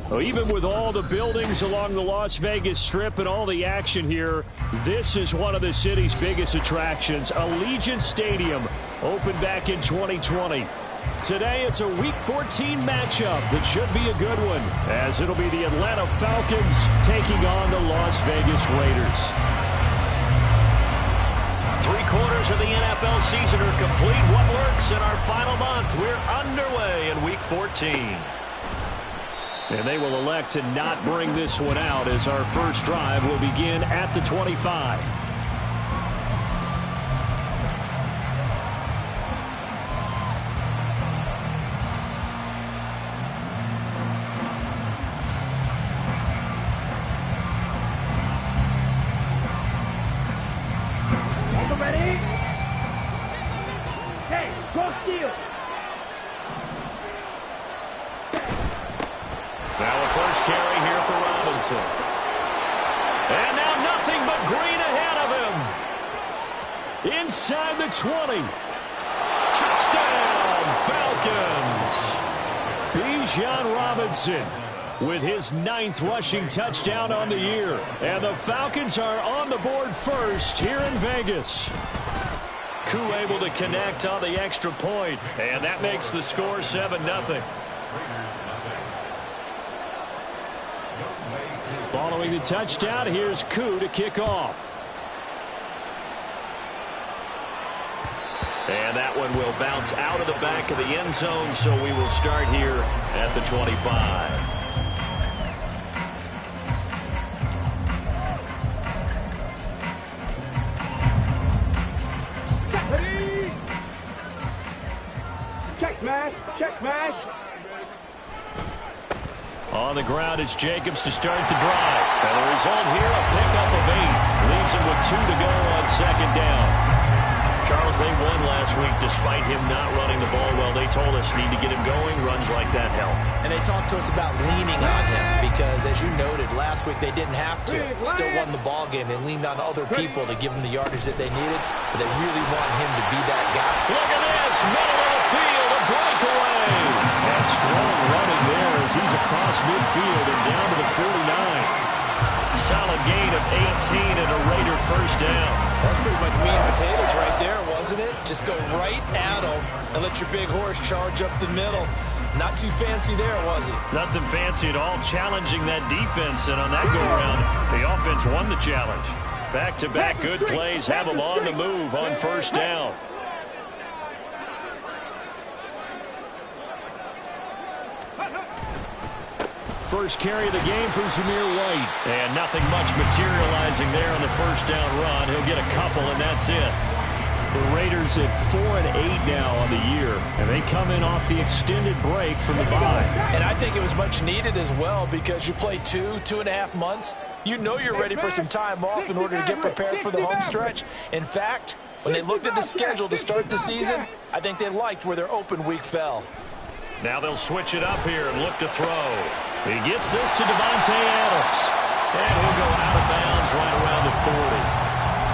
Well, even with all the buildings along the Las Vegas Strip and all the action here, this is one of the city's biggest attractions. Allegiant Stadium opened back in 2020. Today it's a Week 14 matchup that should be a good one, as it'll be the Atlanta Falcons taking on the Las Vegas Raiders. 3/4 of the NFL season are complete. What works in our final month? We're underway in Week 14. And they will elect to not bring this one out, as our first drive will begin at the 25. Ready? Hey, go steal. Now a first carry here for Robinson. And now nothing but green ahead of him. Inside the 20. Touchdown, Falcons. Bijan Robinson with his 9th rushing touchdown on the year. And the Falcons are on the board first here in Vegas. Koo able to connect on the extra point. And that makes the score 7-0. Following the touchdown, here's Koo to kick off. And that one will bounce out of the back of the end zone, so we will start here at the 25. Ready? Check smash, check smash. On the ground, it's Jacobs to start the drive. And the result here, a pickup of 8. Leaves him with 2 to go on second down. Charles, they won last week despite him not running the ball well. They told us need to get him going. Runs like that help. And they talked to us about leaning on him because, as you noted, last week they didn't have to. Still won the ball game. They leaned on other people to give them the yardage that they needed, but they really want him to be that guy. Look at this. Middle of the field, a breakaway. And strong running there as he's across midfield and down to the 49. Solid gain of 18 and a Raider first down. That's pretty much meat and potatoes right there, wasn't it? Just go right at them and let your big horse charge up the middle. Not too fancy there, was it? Nothing fancy at all, challenging that defense, and on that go-around, the offense won the challenge. Back-to-back good plays have them on the move on first down. First carry of the game from Zamir White. And nothing much materializing there on the first down run. He'll get a couple, and that's it. The Raiders at 4-8 now on the year, and they come in off the extended break from the bye. And I think it was much needed as well because you play 2.5 months. You know you're ready for some time off in order to get prepared for the home stretch. In fact, when they looked at the schedule to start the season, I think they liked where their open week fell. Now they'll switch it up here and look to throw. He gets this to Devontae Adams. And he'll go out of bounds right around the 40.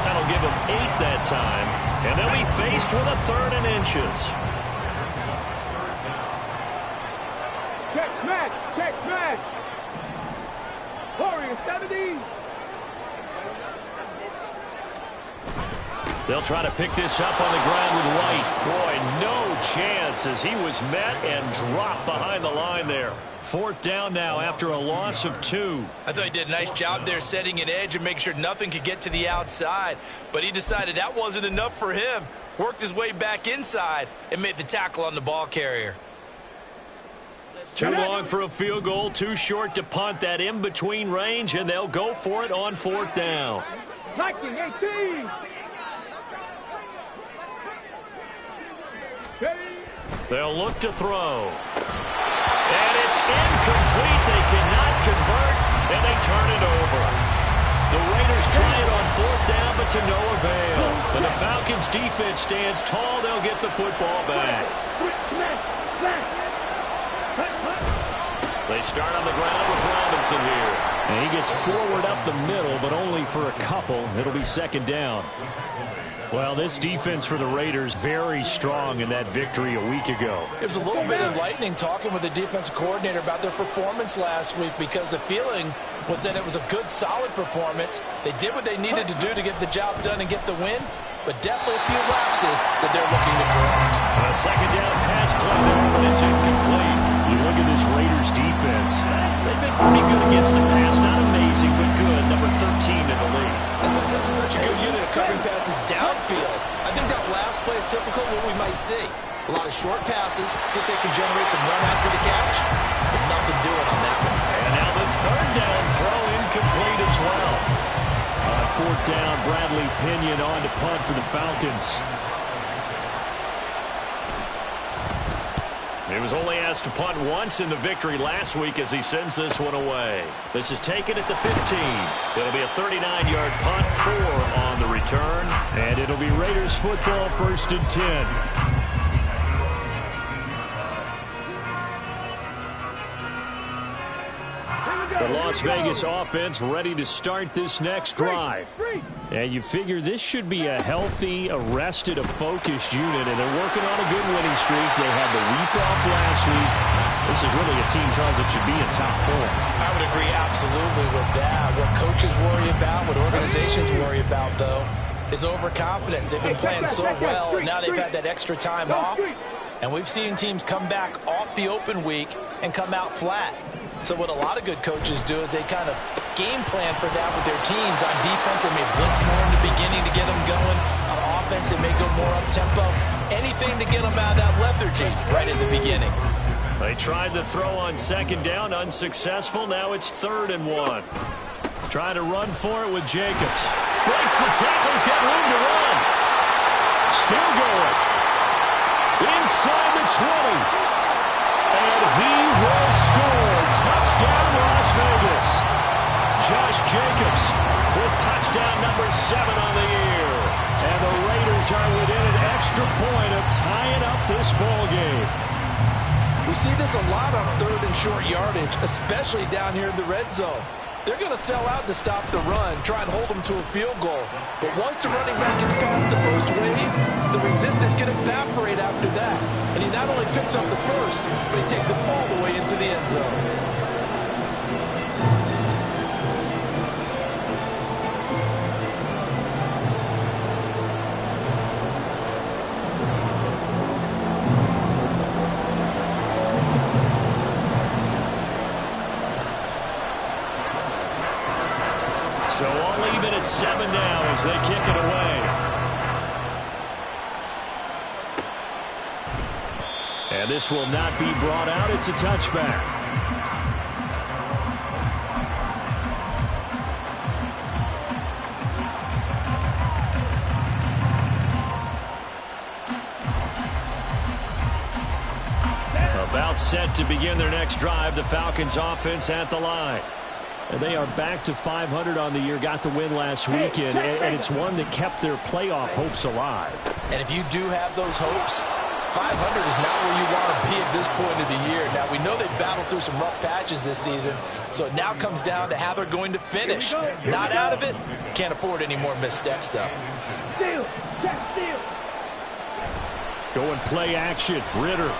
That'll give him 8 that time. And they'll be faced with a 3rd and inches. Check smash, check smash. Warrior 70. They'll try to pick this up on the ground with White. Boy, no chance as he was met and dropped behind the line there. 4th down now after a loss of 2. I thought he did a nice job there setting an edge and making sure nothing could get to the outside. But he decided that wasn't enough for him. Worked his way back inside and made the tackle on the ball carrier. Too long for a field goal, too short to punt. That in-between range, and they'll go for it on 4th down. Liking 18. They'll look to throw. And it's incomplete. They cannot convert, and they turn it over. The Raiders try it on 4th down, but to no avail. And the Falcons' defense stands tall. They'll get the football back. They start on the ground with Robinson here. And he gets forward up the middle, but only for a couple. It'll be second down. Well, this defense for the Raiders very strong in that victory a week ago. It was a little bit enlightening talking with the defensive coordinator about their performance last week, because the feeling was that it was a good, solid performance. They did what they needed to do to get the job done and get the win, but definitely a few lapses that they're looking to correct. A second down pass play there, but it's incomplete. You look at this Raiders defense. They've been pretty good against the pass. Not amazing, but good. Number 13 in the league. This is such a good unit of covering passes downfield. I think that last play is typical of what we might see. A lot of short passes, see if they can generate some run after the catch, but nothing doing on that one. And now the third down throw incomplete as well. On fourth down, Bradley Pinion on to punt for the Falcons. He was only asked to punt once in the victory last week as he sends this one away. This is taken at the 15. It'll be a 39-yard punt, 4 on the return. And it'll be Raiders football, 1st and 10. The Las Vegas offense ready to start this next drive. And you figure this should be a healthy, arrested, a focused unit, and they're working on a good winning streak. They had the week off last week. This is really a team, Charles, that should be in top 4. I would agree absolutely with that. What coaches worry about, what organizations worry about, though, is overconfidence. They've been playing so well, and now they've had that extra time off. And we've seen teams come back off the open week and come out flat. So what a lot of good coaches do is they kind of game plan for that with their teams. On defense, they may blitz more in the beginning to get them going. On offense, they may go more up-tempo. Anything to get them out of that lethargy right in the beginning. They tried the throw on second down, unsuccessful. Now it's 3rd and 1. Trying to run for it with Jacobs. Breaks the tackle, he's got room to run. Still going. Inside the 20. And he will score. Touchdown, Las Vegas. Josh Jacobs with touchdown number 7 on the year. And the Raiders are within an extra point of tying up this ball game. We see this a lot on 3rd and short yardage, especially down here in the red zone. They're going to sell out to stop the run, try and hold them to a field goal. But once the running back gets past the first wave, the resistance can evaporate after that. And he not only picks up the first, but he takes it all the way into the end zone. So all even at 7 now as they kick it away. And this will not be brought out. It's a touchback. About set to begin their next drive. The Falcons offense at the line. And they are back to 500 on the year. Got the win last weekend, and it's one that kept their playoff hopes alive. And if you do have those hopes, 500 is not where you want to be at this point of the year. Now, we know they've battled through some rough patches this season, so it now comes down to how they're going to finish. Not out of it. Can't afford any more missteps, though. Going play action. Ritter.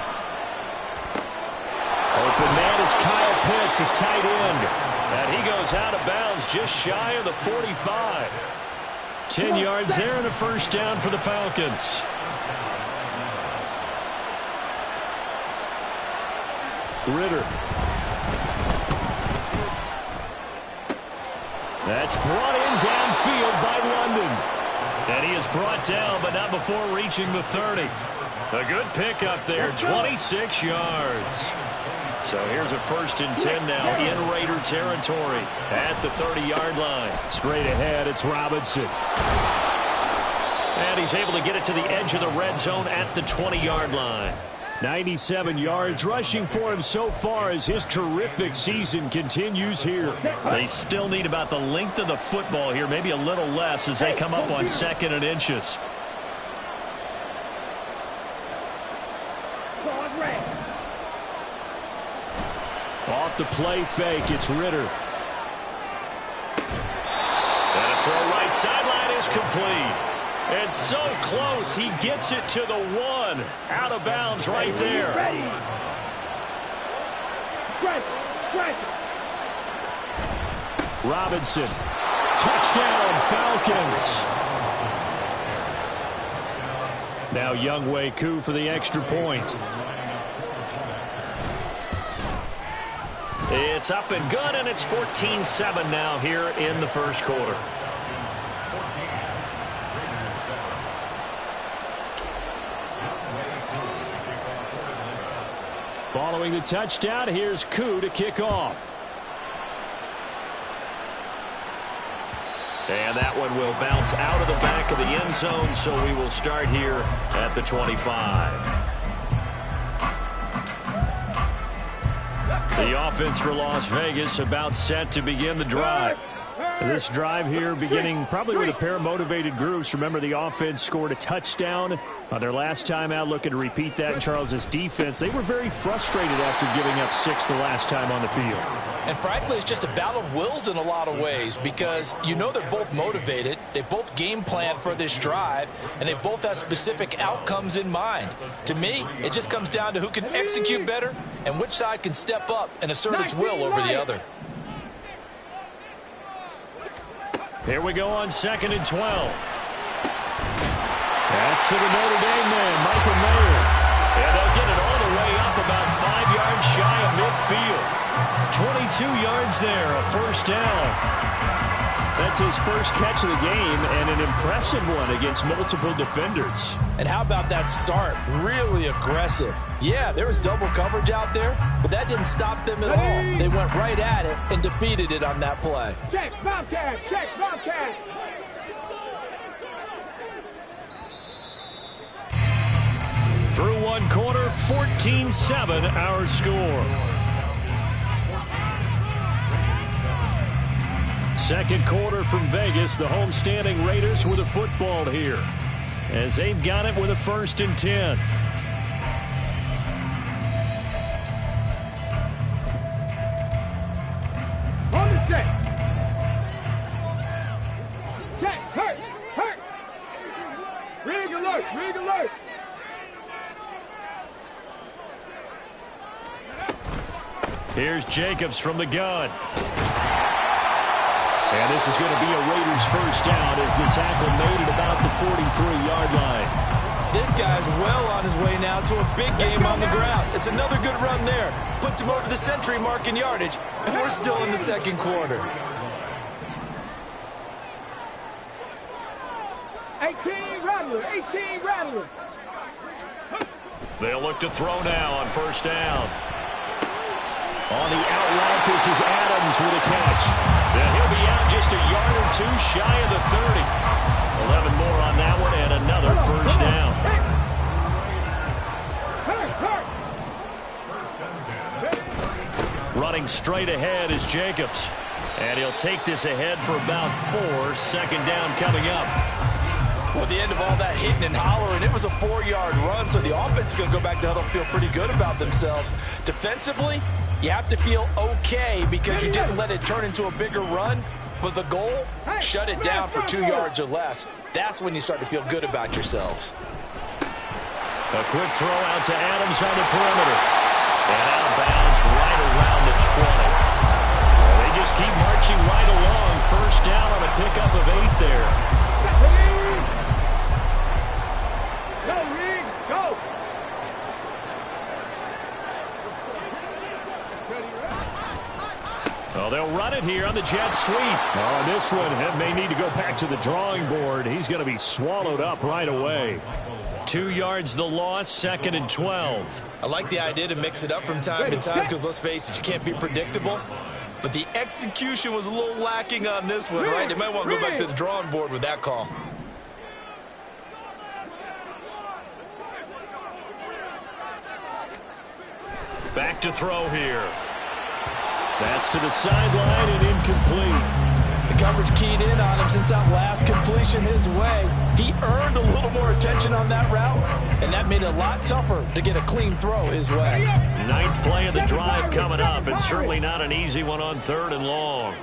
Open man is Kyle Pitts, his tight end. And he goes out of bounds just shy of the 45. 10 yards there and a first down for the Falcons. Ritter. That's brought in downfield by London. And he is brought down, but not before reaching the 30. A good pickup there, 26 yards. So here's a 1st and 10 now in Raider territory at the 30-yard line. Straight ahead, it's Robinson. And he's able to get it to the edge of the red zone at the 20-yard line. 97 yards rushing for him so far as his terrific season continues here. They still need about the length of the football here, maybe a little less as they come up on 2nd and inches. off the play fake. It's Ritter. And a throw right sideline is complete. And so close, he gets it to the 1. Out of bounds right there. Robinson. Touchdown, Falcons. Now Younghoe Koo for the extra point. It's up and good, and it's 14-7 now here in the first quarter. Following the touchdown, here's Koo to kick off. And that one will bounce out of the back of the end zone, so we will start here at the 25. The offense for Las Vegas about set to begin the drive. This drive here beginning probably with a pair of motivated groups. Remember, the offense scored a touchdown on their last time out. Looking to repeat that in Charles's defense. They were very frustrated after giving up 6 the last time on the field. And frankly, it's just a battle of wills in a lot of ways because you know they're both motivated. They both game plan for this drive, and they both have specific outcomes in mind. To me, it just comes down to who can execute better and which side can step up and assert its will over the other. Here we go on 2nd and 12. That's to the Notre Dame man, Michael Mayer. And they'll get it all the way up about 5 yards shy of midfield. 22 yards there, a first down. That's his first catch of the game and an impressive one against multiple defenders. And how about that start? Really aggressive. Yeah, there was double coverage out there, but that didn't stop them at all. They went right at it and defeated it on that play. Check, Bobcat, check, Bobcat. Through one quarter, 14-7 our score. Second quarter from Vegas, the homestanding Raiders with a football here as they've got it with a 1st and 10. On the check. Check, hurt. Rig alert. Here's Jacobs from the gun. And this is going to be a Raiders first down as the tackle made at about the 43-yard line. This guy's well on his way now to a big game on the ground. It's another good run there. Puts him over the century mark in yardage, and we're still in the second quarter. 18 Rattler. They'll look to throw now on first down. On the out route, this is Adams with a catch. And he'll be out just a yard or two shy of the 30. 11 more on that one and another first down. Running straight ahead is Jacobs. And he'll take this ahead for about 4. Second down coming up. Well, at the end of all that hitting and hollering, it was a 4-yard run, so the offense is going to go back to huddle, feel pretty good about themselves. Defensively, you have to feel okay because you didn't let it turn into a bigger run, but the goal, shut it down for 2 yards or less. That's when you start to feel good about yourselves. A quick throw out to Adams on the perimeter. And out of bounds right around the 20. They just keep marching right along. First down on a pickup of 8 there. Go, Reed, go. Well, they'll run it here on the jet sweep. On this one, it may need to go back to the drawing board. He's going to be swallowed up right away. 2 yards the loss, 2nd and 12. I like the idea to mix it up from time to time because, let's face it, you can't be predictable. But the execution was a little lacking on this one, right? They might want to go back to the drawing board with that call. Back to throw here. That's to the sideline and incomplete. The coverage keyed in on him since that last completion his way. He earned a little more attention on that route, and that made it a lot tougher to get a clean throw his way. Ninth play of the drive coming up, and certainly not an easy one on 3rd and long.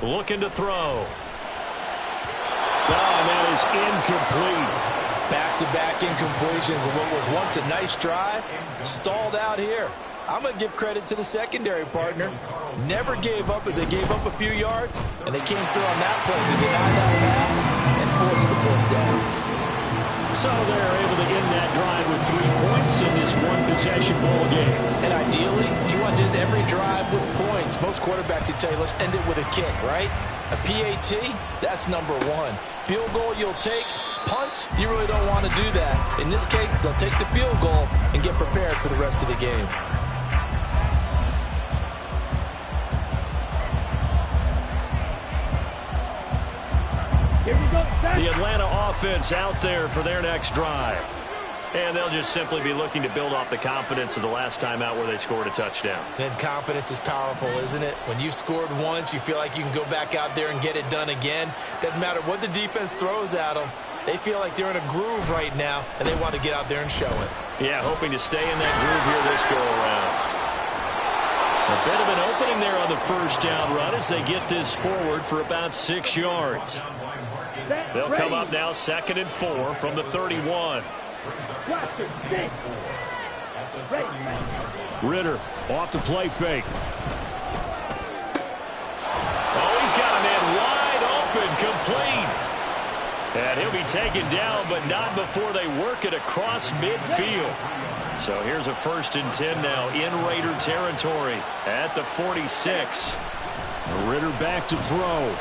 Looking to throw. Oh, and that is incomplete. Back-to-back incompletions of what was once a nice drive, stalled out here. I'm going to give credit to the secondary partner. Never gave up as they gave up a few yards, and they came through on that play to deny that pass and force the 4th down. So they're able to end that drive with 3 points in this one-possession ball game. And ideally, you want to end every drive with points. Most quarterbacks would tell you, let's end it with a kick, right? A PAT, that's number 1. Field goal you'll take. Punts, you really don't want to do that. In this case, they'll take the field goal and get prepared for the rest of the game. The Atlanta offense out there for their next drive. And they'll just simply be looking to build off the confidence of the last time out where they scored a touchdown. Then confidence is powerful, isn't it? When you've scored once, you feel like you can go back out there and get it done again. Doesn't matter what the defense throws at them. They feel like they're in a groove right now, and they want to get out there and show it. Yeah, hoping to stay in that groove here this go-around. A bit of an opening there on the first down run as they get this forward for about 6 yards. They'll come up now 2nd and 4 from the 31. Ritter off the play fake. Oh, he's got a man wide open, complete. And he'll be taken down, but not before they work it across midfield. So here's a 1st and 10 now in Raider territory at the 46. Ritter back to throw.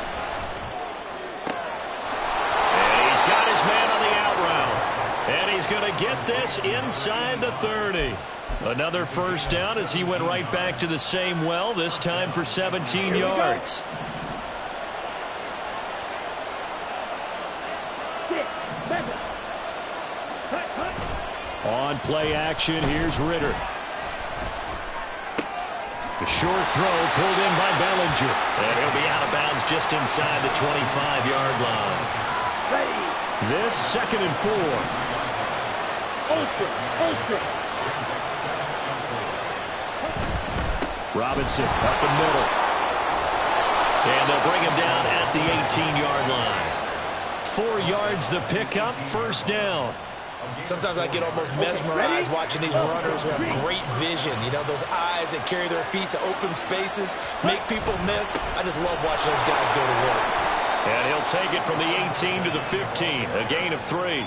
And he's got his man on the out route. And he's going to get this inside the 30. Another 1st down as he went right back to the same well, this time for 17 yards. On play action, here's Ritter. The short throw pulled in by Bellinger. And he'll be out of bounds just inside the 25-yard line. This 2nd and 4. Robinson up the middle. And they'll bring him down at the 18-yard line. 4 yards the pickup, 1st down. Sometimes I get almost mesmerized watching these runners who have great vision. You know, those eyes that carry their feet to open spaces, make people miss. I just love watching those guys go to work. And he'll take it from the 18 to the 15, a gain of 3.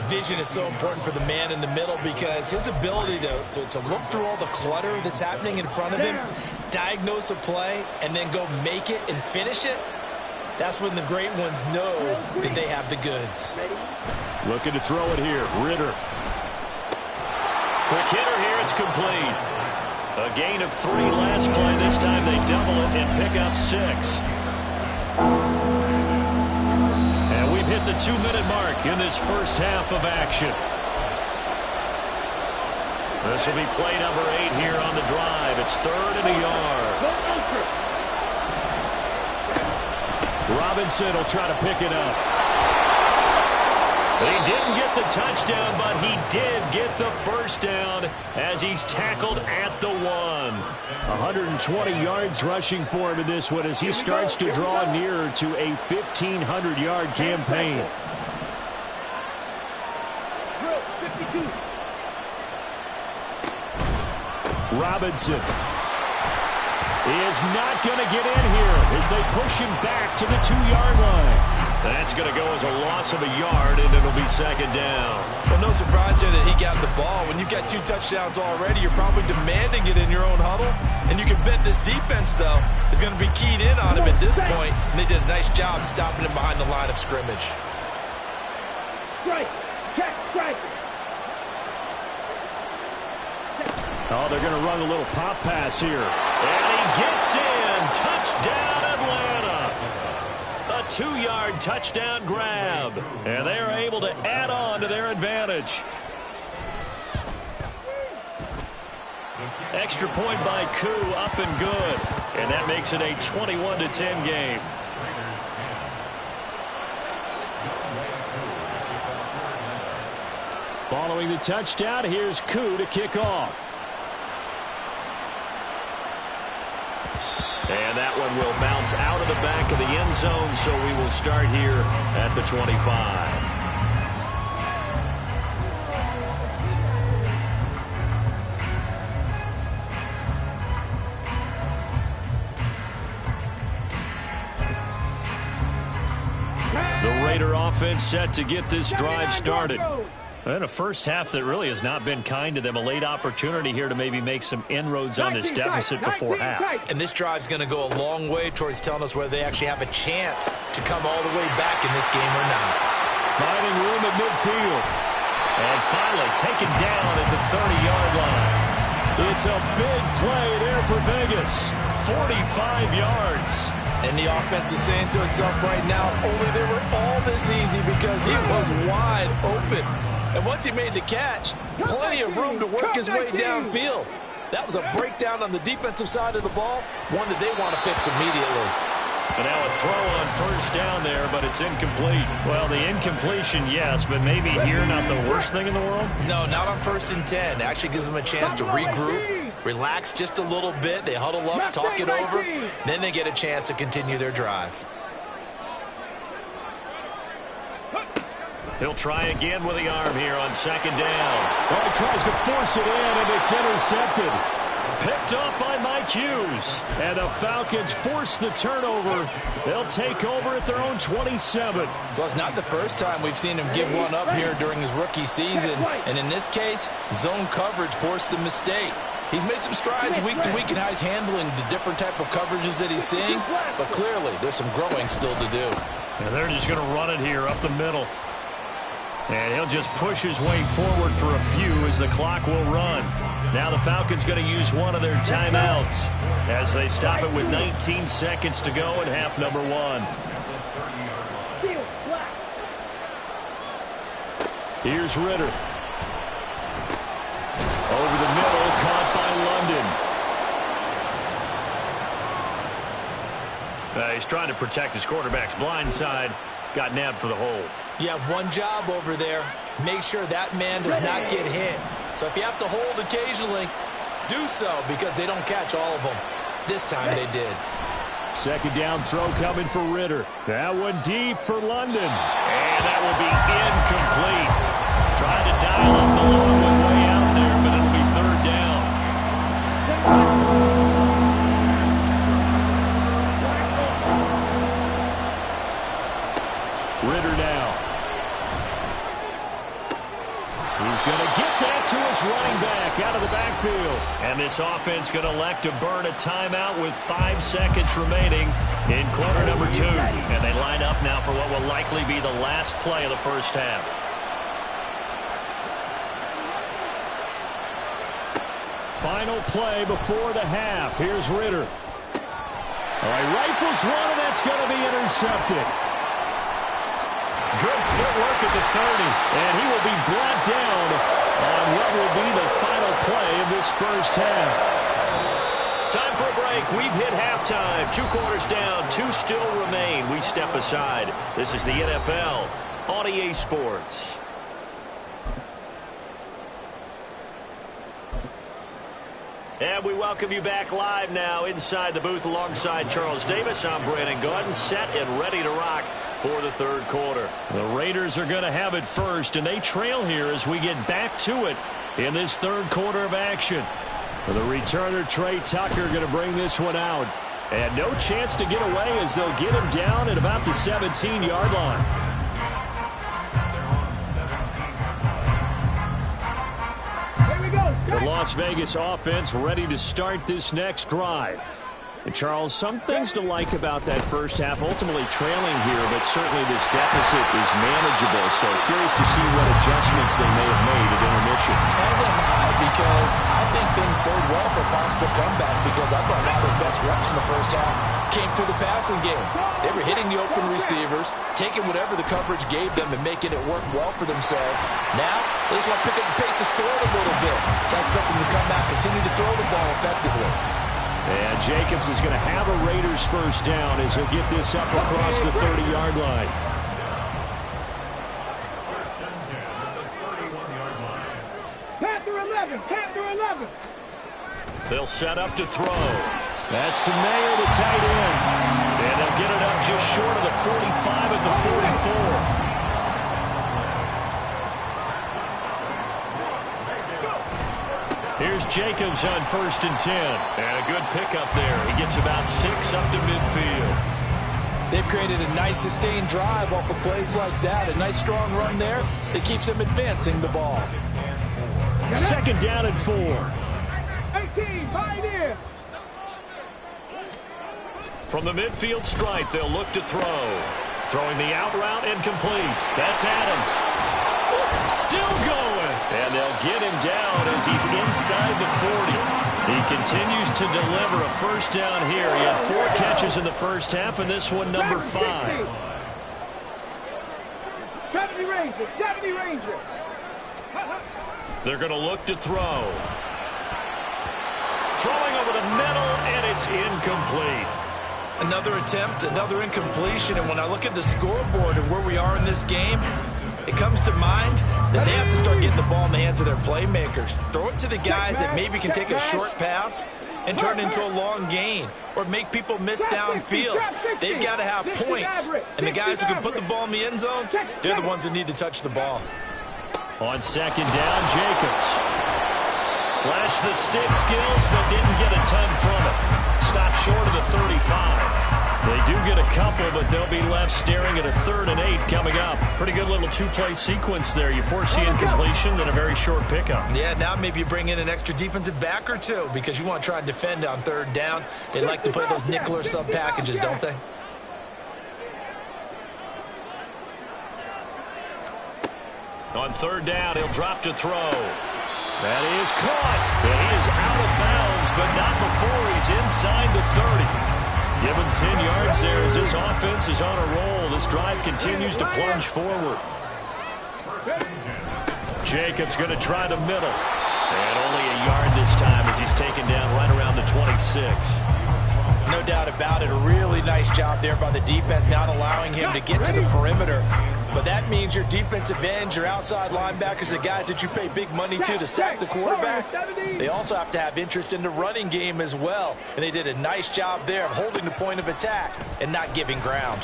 Vision is so important for the man in the middle because his ability to look through all the clutter that's happening in front of him, diagnose a play, and then go make it and finish it, that's when the great ones know that they have the goods. Looking to throw it here. Ritter. Quick hitter here. It's complete. A gain of 3 last play. This time they double it and pick up 6. And we've hit the 2-minute mark in this first half of action. This will be play number 8 here on the drive. It's 3rd and a yard. Robinson will try to pick it up. He didn't get the touchdown, but he did get the 1st down as he's tackled at the 1. 120 yards rushing for him in this one as he starts to draw nearer to a 1,500-yard campaign. Robinson is not going to get in here as they push him back to the 2-yard line. That's going to go as a loss of a yard, and it'll be 2nd down. Well, no surprise there that he got the ball. When you've got 2 touchdowns already, you're probably demanding it in your own huddle. And you can bet this defense, though, is going to be keyed in on him at this point. And they did a nice job stopping him behind the line of scrimmage. Strike. Check. Strike. Oh, they're going to run a little pop pass here. And he gets in. Touchdown, Atlanta. A 2-yard touchdown grab. And they are able to add on to their advantage. Extra point by Koo, up and good. And that makes it a 21-10 game. Following the touchdown, here's Koo to kick off. And that one will bounce out of the back of the end zone, so we will start here at the 25. The Raider offense set to get this drive started. And a first half that really has not been kind to them. A late opportunity here to maybe make some inroads on this deficit before half. And this drive's going to go a long way towards telling us whether they actually have a chance to come all the way back in this game or not. Finding room at midfield. And finally taken down at the 30-yard line. It's a big play there for Vegas. 45 yards. And the offense is saying to itself right now, only they were all this easy because he was wide open. And once he made the catch, plenty of room to work his way downfield. That was a breakdown on the defensive side of the ball, one that they want to fix immediately. And now a throw on first down there, but it's incomplete. Well, the incompletion, yes, but maybe here not the worst thing in the world? No, not on 1st and 10. It actually gives them a chance to regroup, relax just a little bit. They huddle up, talk it over, then they get a chance to continue their drive. He'll try again with the arm here on second down. Well, he tries to force it in, and it's intercepted. Picked up by Mike Hughes. And the Falcons force the turnover. They'll take over at their own 27. Well, it's not the first time we've seen him give one up here during his rookie season. And in this case, zone coverage forced the mistake. He's made some strides week to week in how he's handling the different type of coverages that he's seeing. But clearly, there's some growing still to do. And they're just going to run it here up the middle. And he'll just push his way forward for a few as the clock will run. Now the Falcons going to use one of their timeouts as they stop it with 19 seconds to go in half number 1. Here's Ritter. Over the middle, caught by London. He's trying to protect his quarterback's blind side. Got nabbed for the hold. You have one job over there. Make sure that man does not get hit. So if you have to hold occasionally, do so because they don't catch all of them. This time they did. Second down throw coming for Ritter. That one deep for London. And that will be incomplete. Trying to dial up the long one way out there, but it'll be third down. Ritter now. He's going to get that to his running back out of the backfield. And this offense going to elect to burn a timeout with 5 seconds remaining in quarter number 2. And they line up now for what will likely be the last play of the first half. Final play before the half. Here's Ritter. All right, rifles one, and that's going to be intercepted. Good footwork at the 30. And he will be brought down on what will be the final play of this first half. Time for a break. We've hit halftime. 2 quarters down. 2 still remain. We step aside. This is the NFL on EA Sports. And we welcome you back live now inside the booth alongside Charles Davis. I'm Brandon Gaudin, set and ready to rock for the third quarter. The Raiders are going to have it first, and they trail here as we get back to it in this third quarter of action. The returner, Trey Tucker, going to bring this one out. And no chance to get away as they'll get him down at about the 17-yard line. The Las Vegas offense ready to start this next drive. And Charles, some things to like about that first half, ultimately trailing here, but certainly this deficit is manageable. So curious to see what adjustments they may have made at intermission. As am I, because I think things bode well for possible comeback, because I thought one of their best best reps in the first half came through the passing game. They were hitting the open receivers, taking whatever the coverage gave them and making it work well for themselves. Now, they just want to pick up the pace of scoring a little bit. So I expect them to come out, continue to throw the ball effectively. And Jacobs is going to have a Raiders first down as he'll get this up across the 30-yard line. Captain 11. They'll set up to throw. That's the Mayer, the tight end. And they'll get it up just short of the 45 at the 44. Here's Jacobs on 1st and 10. And a good pickup there. He gets about 6 up to midfield. They've created a nice sustained drive off of plays like that. A nice strong run there that keeps them advancing the ball. 2nd down and 4. 18, pioneer. From the midfield stripe, they'll look to throw. Throwing the out route incomplete. That's Adams. Still going. And they'll get him down as he's inside the 40. He continues to deliver a first down here. He had 4 catches in the first half, and this one number 5. 70 Ranger. They're going to look to throw. Throwing over the middle, and it's incomplete. Another attempt, another incompletion, and when I look at the scoreboard and where we are in this game, it comes to mind that they have to start getting the ball in the hands of their playmakers. Throw it to the guys that maybe can take a short pass and turn it into a long gain or make people miss downfield. They've got to have points, and the guys who can put the ball in the end zone, they're the ones that need to touch the ball. On 2nd down, Jacobs. Flashed the stick skills, but didn't get a ton from it. Stopped short of the 35. They do get a couple, but they'll be left staring at a 3rd and 8 coming up. Pretty good little 2-play sequence there. You force the incompletion, then a very short pickup. Yeah, now maybe you bring in an extra defensive back or two because you want to try and defend on 3rd down. They like to play those nickel or sub packages, don't they? On 3rd down, he'll drop to throw. That is caught. And he is out of bounds, but not before he's inside the 30. Give him 10 yards there as this offense is on a roll. This drive continues to plunge forward. Jacobs going to try the middle. And only a yard this time as he's taken down right around the 26. No doubt about it. A really nice job there by the defense, not allowing him to get to the perimeter. But that means your defensive ends, your outside linebackers, the guys that you pay big money to sack the quarterback, they also have to have interest in the running game as well. And they did a nice job there of holding the point of attack and not giving ground.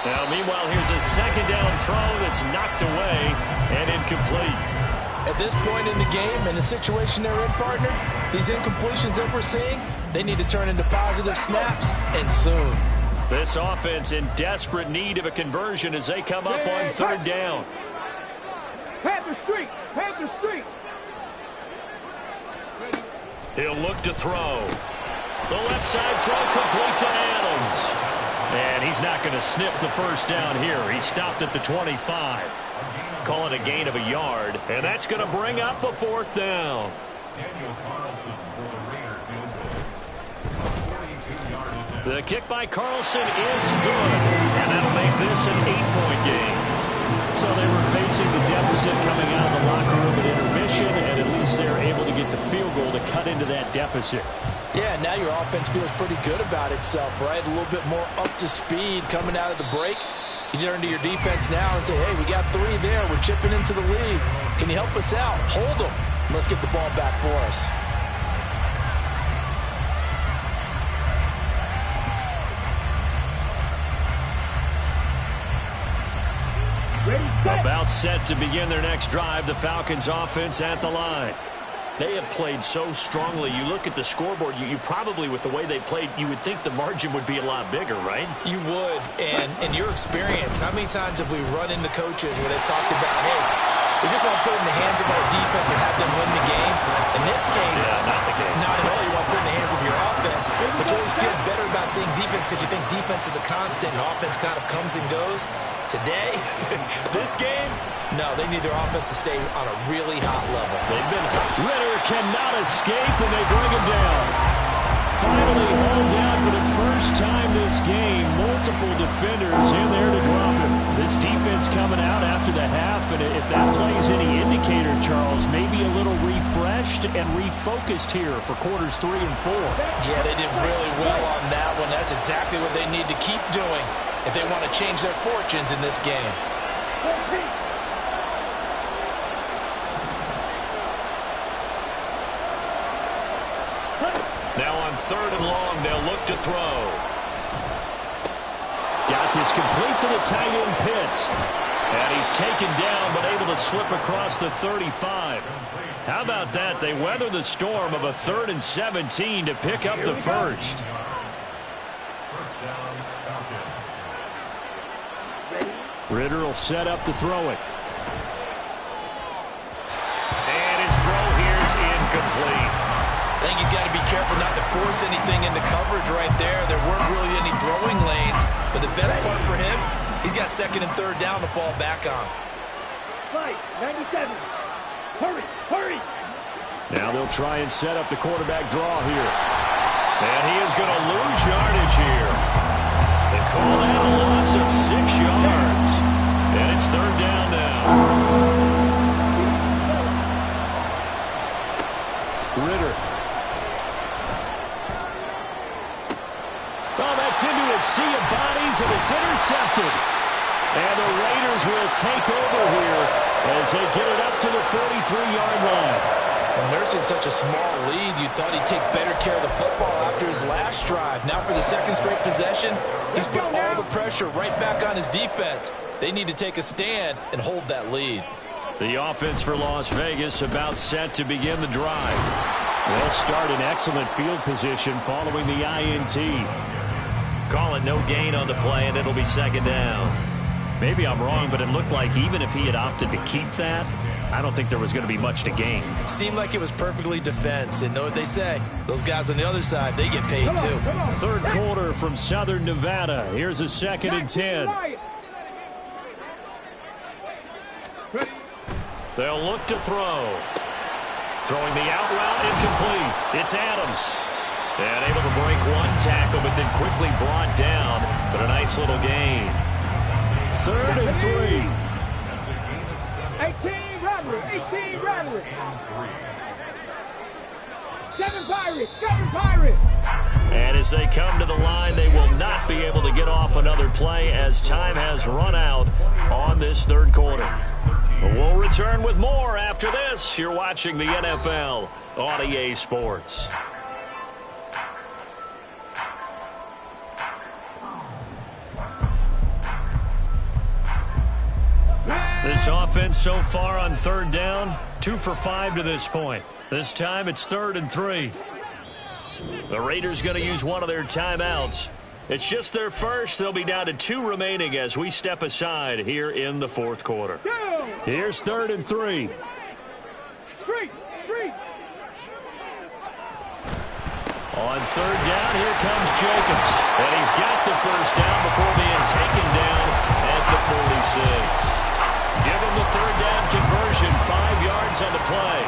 Now, meanwhile, here's a 2nd down throw that's knocked away and incomplete. At this point in the game, in the situation they're in, partner, these incompletions that we're seeing, they need to turn into positive snaps, and soon. This offense in desperate need of a conversion as they come up on 3rd down. Panther Street. He'll look to throw. The left side throw complete to Adams. And he's not going to sniff the first down here. He stopped at the 25. Call it a gain of a yard. And that's going to bring up a 4th down. The kick by Carlson is good. And that'll make this an 8-point game. So they were facing the deficit coming out of the locker room at intermission, and at least they're able to get the field goal to cut into that deficit. Yeah, now your offense feels pretty good about itself, right? A little bit more up to speed coming out of the break. You turn to your defense now and say, hey, we got 3 there. We're chipping into the lead. Can you help us out? Hold them. Let's get the ball back for us. About set to begin their next drive, the Falcons offense at the line. They have played so strongly. You look at the scoreboard, you probably, with the way they played, you would think the margin would be a lot bigger, right? You would. And in your experience, how many times have we run into coaches where they've talked about, hey, we just want to put it in the hands of our defense and have them win the game? In this case, not the case. Not at all. You want to put it in the hands of your offense, but you always feel better about seeing defense because you think defense is a constant and offense kind of comes and goes. Today, this game, no, they need their offense to stay on a really hot level. They've been hot. Ritter cannot escape, and they bring him down. finally hauled down for the first time this game. Multiple defenders in there to drop him. This defense coming out after the half, and if that plays any indicator, Charles, maybe a little refreshed and refocused here for quarters 3 and 4. Yeah, they did really well on that one. That's exactly what they need to keep doing if they want to change their fortunes in this game. Now on 3rd and long, they'll look to throw. Got this complete to the tight end Pitts. And he's taken down, but able to slip across the 35. How about that? They weather the storm of a 3rd and 17 to pick up the first. Ritter will set up to throw it. And his throw here is incomplete. I think he's got to be careful not to force anything into coverage right there. There weren't really any throwing lanes, but the best part for him, he's got 2nd and 3rd down to fall back on. Right, 97. Hurry, hurry. Now they'll try and set up the quarterback draw here. And he is going to lose yardage here. They call that a loss of 6 yards. And it's 3rd down now. Ritter. Oh, that's into a sea of bodies, and it's intercepted. And the Raiders will take over here as they get it up to the 43-yard line. Well, nursing such a small lead, you thought he'd take better care of the football after his last drive. Now for the 2nd straight possession, he's put all the pressure right back on his defense. They need to take a stand and hold that lead. The offense for Las Vegas about set to begin the drive. They'll start in excellent field position following the INT. Call it no gain on the play, and it'll be 2nd down. Maybe I'm wrong, but it looked like even if he had opted to keep that, I don't think there was going to be much to gain. Seemed like it was perfectly defense, and know what they say. Those guys on the other side, they get paid too. 3rd quarter from Southern Nevada. Here's a 2nd and 10. They'll look to throw. Throwing the out route, incomplete. It's Adams. And able to break one tackle, but then quickly brought down. But a nice little gain. 3rd and 3. 18 robbery, 18 robbery. 7 pirates, 7 pirates. And as they come to the line, they will not be able to get off another play as time has run out on this 3rd quarter. We'll return with more after this. You're watching the NFL on EA Sports. This offense so far on 3rd down, 2 for 5 to this point. This time it's 3rd and 3. The Raiders going to use one of their timeouts. It's just their first. They'll be down to 2 remaining as we step aside here in the 4th quarter. Here's 3rd and 3. On 3rd down, here comes Jacobs. And he's got the first down before being taken down at the 46. Give him the 3rd down conversion, 5 yards on the play.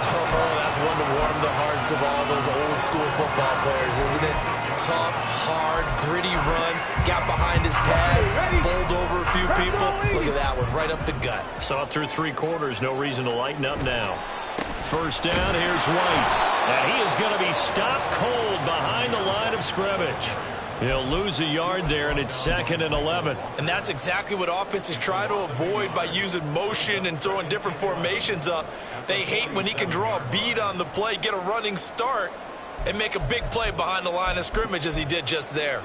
Oh, that's one to warm the hearts of all those old school football players, isn't it? Tough, hard, gritty run, got behind his pads, bowled over a few people. Look at that one, right up the gut. Saw it through 3 quarters, no reason to lighten up now. 1st down, here's White. And he is going to be stopped cold behind the line of scrimmage. He'll lose a yard there, and it's 2nd and 11. And that's exactly what offenses try to avoid by using motion and throwing different formations up. They hate when he can draw a bead on the play, get a running start, and make a big play behind the line of scrimmage as he did just there.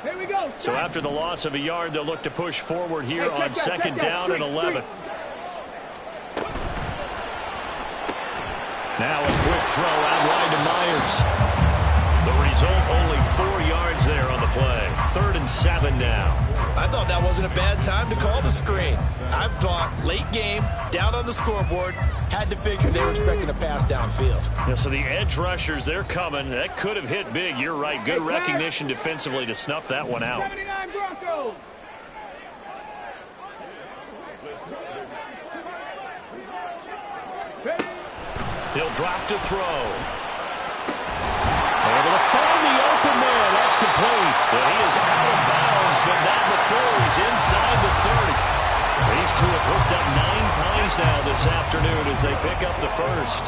Here we go. So after the loss of a yard, they'll look to push forward here on 2nd down and 11. Now a quick throw out wide to Myers. The result, only 4 yards there on the play. 3rd and 7 now. I thought that wasn't a bad time to call the screen. I thought late game, down on the scoreboard, had to figure they were expecting a pass downfield. Yeah, so the edge rushers, they're coming. That could have hit big. You're right. Good recognition defensively to snuff that one out. 79 Broncos. He'll drop to throw. Able to find the open man. That's complete. Well, he is out of bounds, but not before he's inside the 30. These two have hooked up 9 times now this afternoon as they pick up the first.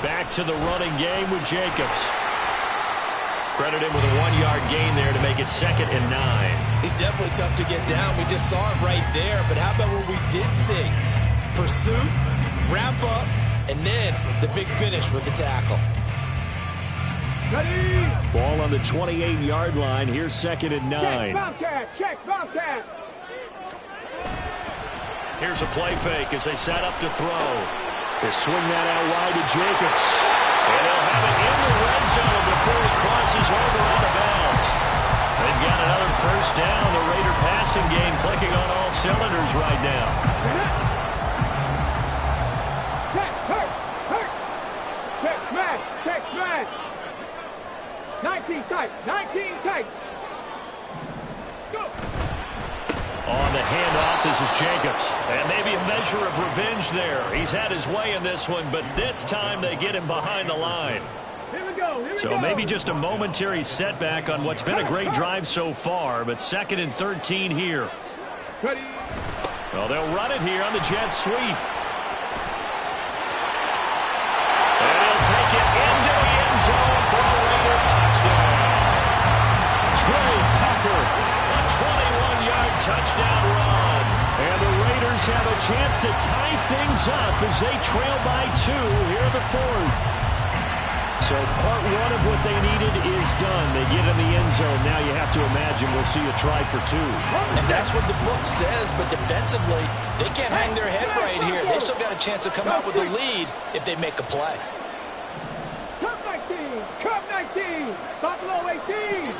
Back to the running game with Jacobs. Credit him with a 1-yard gain there to make it 2nd and 9. He's definitely tough to get down. We just saw it right there. But how about what we did see? Pursuit, wrap up, and then the big finish with the tackle. Ready. Ball on the 28-yard line. Here's 2nd and 9. Check, Bobcat. Here's a play fake as they set up to throw. They swing that out wide to Jacobs. And they'll have it in the red zone before he crosses over out of bounds. They've got another first down. The Raider passing game clicking on all cylinders right now. Check, smash. 19 tight. Go. On the handoff, this is Jacobs. And maybe a measure of revenge there. He's had his way in this one, but this time they get him behind the line. Here we go. So maybe just a momentary setback on what's been a great drive so far, but 2nd and 13 here. Ready. Well, they'll run it here on the jet sweep. And he'll take it into the end zone for a Raider touchdown. Trey Tucker. A 21-yard touchdown run. And the Raiders have a chance to tie things up as they trail by 2 here in the 4th. So part 1 of what they needed is done. They get in the end zone. Now you have to imagine we'll see a try for 2. And that's what the book says, but defensively, they can't hang their head right here. They've still got a chance to come out with a lead if they make a play. Cup 19, Buffalo 18.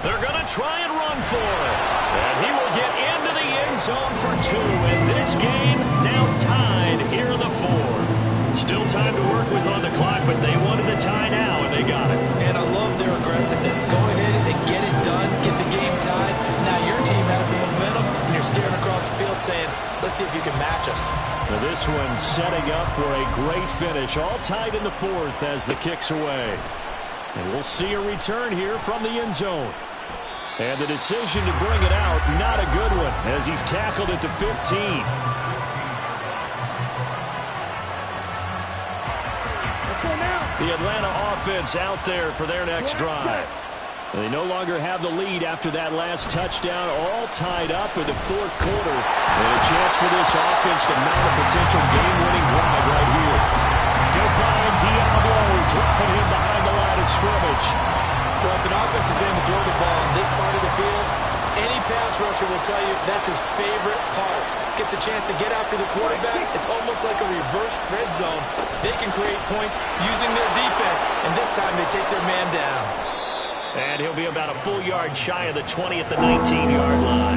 They're going to try and run for it. And he will get into the end zone for 2. And this game now tied here in the 4th. Still time to work with on the clock, but they wanted the tie now, and they got it. And I love their aggressiveness. Go ahead and get it done. Get the game tied. Now your team has the momentum, and you're staring across the field saying, let's see if you can match us. Now this one setting up for a great finish. All tied in the 4th as the kick's away. And we'll see a return here from the end zone. And the decision to bring it out, not a good one, as he's tackled at the 15. The Atlanta offense out there for their next drive. They no longer have the lead after that last touchdown, all tied up in the 4th quarter. And a chance for this offense to mount a potential game-winning drive right here. Divine Diablo dropping him behind the line of scrimmage. Well, if an offense is going to throw the ball on this part of the field, any pass rusher will tell you that's his favorite part. Gets a chance to get after the quarterback. It's almost like a reverse red zone. They can create points using their defense, and this time they take their man down. And he'll be about a full yard shy of the 20 at the 19-yard line.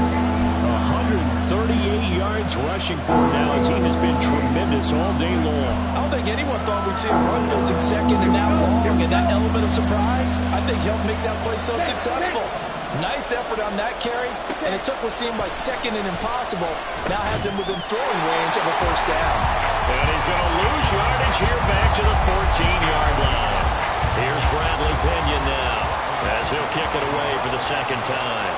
138 yards rushing for him now as he has been tremendous all day long. I don't think anyone thought we'd see a run facing 2nd and now long, and that element of surprise, I think, helped make that play so successful. Nice effort on that carry, and it took what seemed like 2nd and impossible. Now has him within throwing range of a first down. And he's going to lose yardage here back to the 14-yard line. Here's Bradley Pinion now as he'll kick it away for the 2nd time.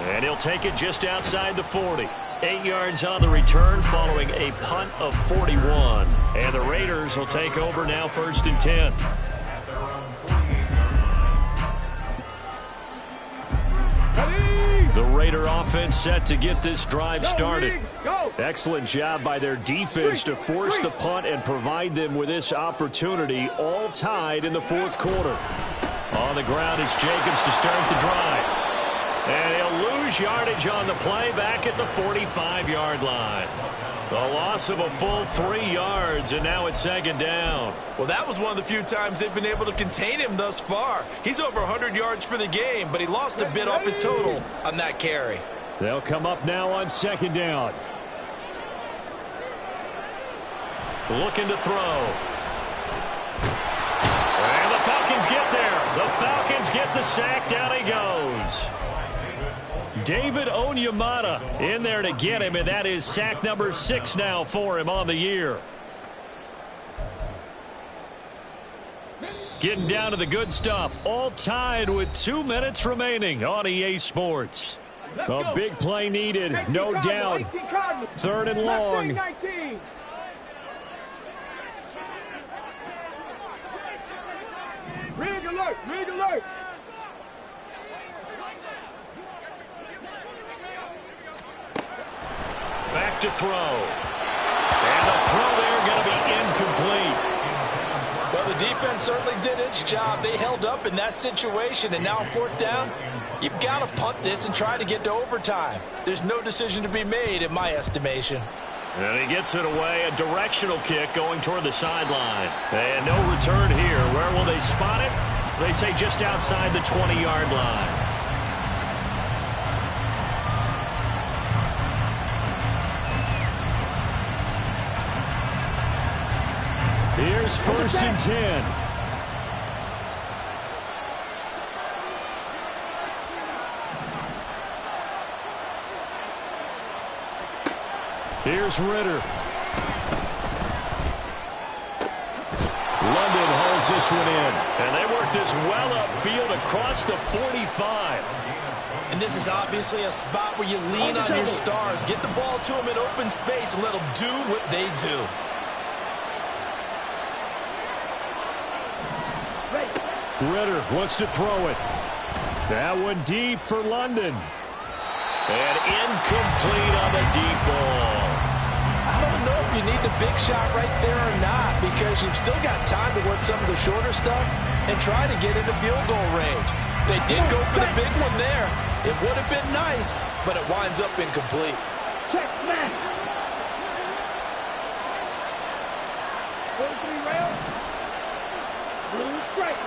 And he'll take it just outside the 40. 8 yards on the return following a punt of 41. And the Raiders will take over now 1st and 10. The Raider offense set to get this drive started. Excellent job by their defense to force the punt and provide them with this opportunity, all tied in the 4th quarter. On the ground, it's Jacobs to start the drive. And he'll lose yardage on the play back at the 45-yard line. The loss of a full 3 yards, and now it's 2nd down. Well, that was one of the few times they've been able to contain him thus far. He's over 100 yards for the game, but he lost a bit off his total on that carry. They'll come up now on 2nd down. Looking to throw. And the Falcons get there. The Falcons get the sack. Down he goes. David Onyemata in there to get him, and that is sack number 6 now for him on the year. Getting down to the good stuff, all tied with 2 minutes remaining on EA Sports. A big play needed, no doubt. 3rd and long. Rig alert, rig alert. Back to throw. And the throw there going to be incomplete. Well, the defense certainly did its job. They held up in that situation, and now on 4th down, you've got to punt this and try to get to overtime. There's no decision to be made in my estimation. And he gets it away, a directional kick going toward the sideline. And no return here. Where will they spot it? They say just outside the 20-yard line. Here's 1st and 10. Here's Ritter. London hauls this one in. And they work this well upfield across the 45. And this is obviously a spot where you lean on your stars. Get the ball to them in open space and let them do what they do. Ritter wants to throw it. That one deep for London. And incomplete on the deep ball. I don't know if you need the big shot right there or not, because you've still got time to work some of the shorter stuff and try to get into field goal range. They did go for the big one there. It would have been nice, but it winds up incomplete. Check smash. 43 rail. Blue strike.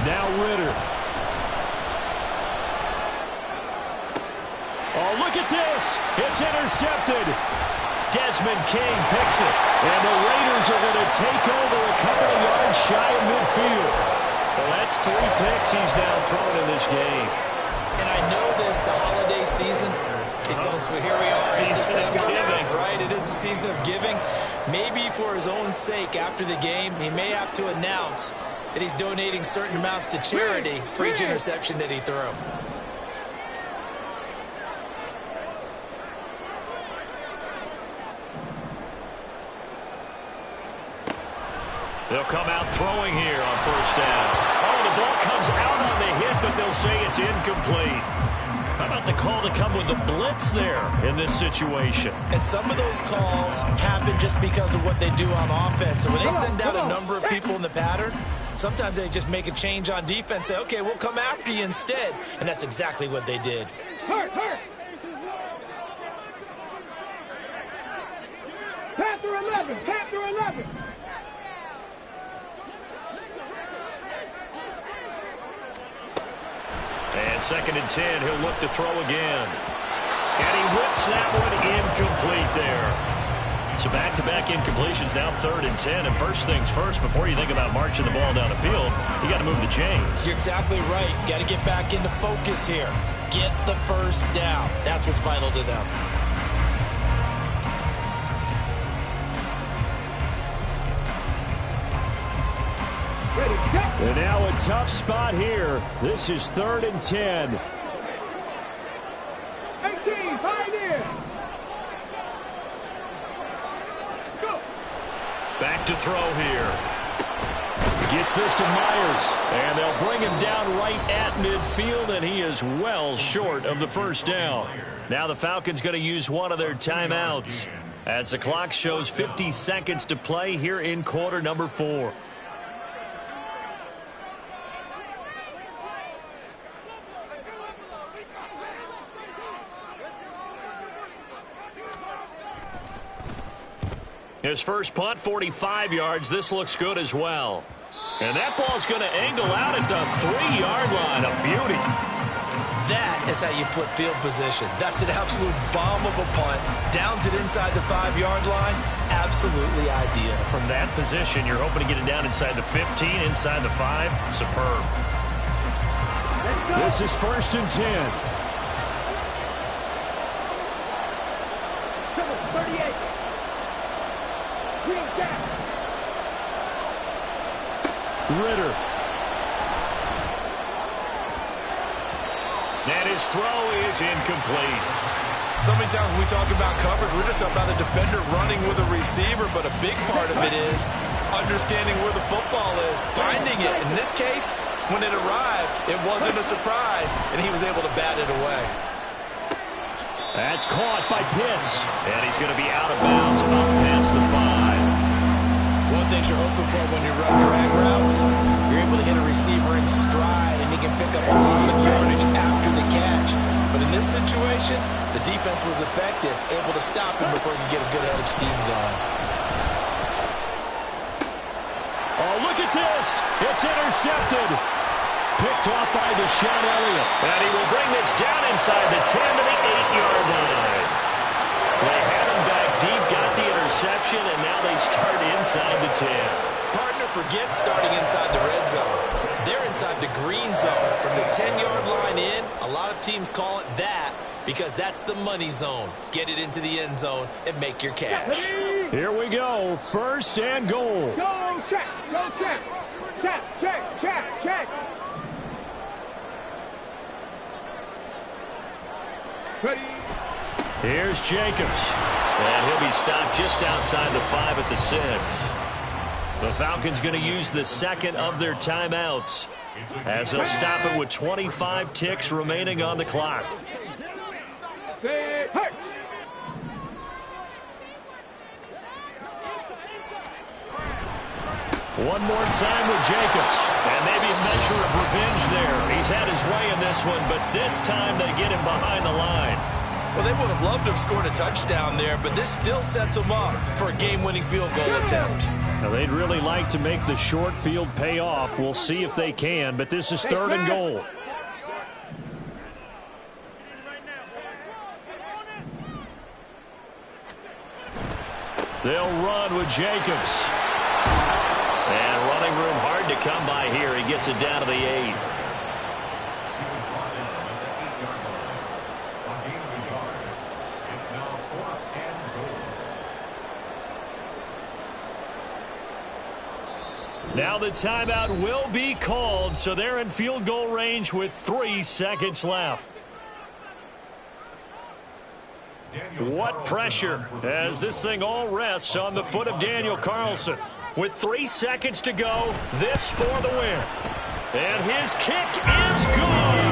Now Ritter. Oh, look at this. It's intercepted. Desmond King picks it. And the Raiders are going to take over a couple of yards shy of midfield. Well, that's 3 picks he's now thrown in this game. And I know this, the holiday season, because here we are in December, right? It is a season of giving. Maybe for his own sake after the game, he may have to announce that he's donating certain amounts to charity for each interception that he threw. They'll come out throwing here on 1st down. Oh, the ball comes out on the hit, but they'll say it's incomplete. How about the call to come with the blitz there in this situation? And some of those calls happen just because of what they do on offense. So when they send out a number of people in the pattern, sometimes they just make a change on defense, say, okay, we'll come after you instead. And that's exactly what they did. Hurt. Panther 11. Panther 11. And 2nd and 10, he'll look to throw again. And he whips that one incomplete there. So back-to-back incompletions, now 3rd and 10. And first things first, before you think about marching the ball down the field, you got to move the chains. You're exactly right. Got to get back into focus here. Get the 1st down. That's what's vital to them. And now a tough spot here. This is 3rd and 10. 18, Pioneer. Go. Back to throw here. Gets this to Myers. And they'll bring him down right at midfield, and he is well short of the 1st down. Now the Falcons going to use one of their timeouts as the clock shows 50 seconds to play here in quarter number 4. His first punt, 45 yards. This looks good as well. And that ball's going to angle out at the 3-yard line. A beauty. That is how you flip field position. That's an absolute bomb of a punt. Downs it inside the 5-yard line. Absolutely ideal. From that position, you're hoping to get it down inside the 15, inside the 5. Superb. This is 1st and 10. 38. Wheel down. Ritter. And his throw is incomplete. So many times when we talk about coverage, we're just about a defender running with a receiver, but a big part of it is understanding where the football is, finding it. In this case, when it arrived, it wasn't a surprise, and he was able to bat it away. That's caught by Pitts. And he's going to be out of bounds up past the 5. One thing you're hoping for when you run drag routes, you're able to hit a receiver in stride, and he can pick up a lot of yardage after the catch. But in this situation, the defense was effective, able to stop him before he could get a good head of steam going. Oh, look at this. It's intercepted. Picked off by Deshaun Elliott. And he will bring this down inside the 10 to the 8-yard line. They had him back deep, got the interception, and now they start inside the 10. Partner forgets starting inside the red zone. They're inside the green zone. From the 10-yard line in, a lot of teams call it that because that's the money zone. Get it into the end zone and make your cash. Here we go. 1st and goal. Go check. Go check. Check, check, check, check. Ready. Here's Jacobs. And he'll be stopped just outside the 5 at the 6. The Falcons going to use the second of their timeouts as they'll stop it with 25 ticks remaining on the clock. Say, hey. One more time with Jacobs. And maybe a measure of revenge there. He's had his way in this one, but this time they get him behind the line. Well, they would have loved to have scored a touchdown there, but this still sets them up for a game-winning field goal attempt. Now, they'd really like to make the short field pay off. We'll see if they can, but this is 3rd and goal. They'll run with Jacobs. And running room hard to come by here. He gets it down to the 8. Now the timeout will be called, so they're in field goal range with 3 seconds left. What pressure as this thing all rests on the foot of Daniel Carlson. With 3 seconds to go, this for the win. And his kick is good.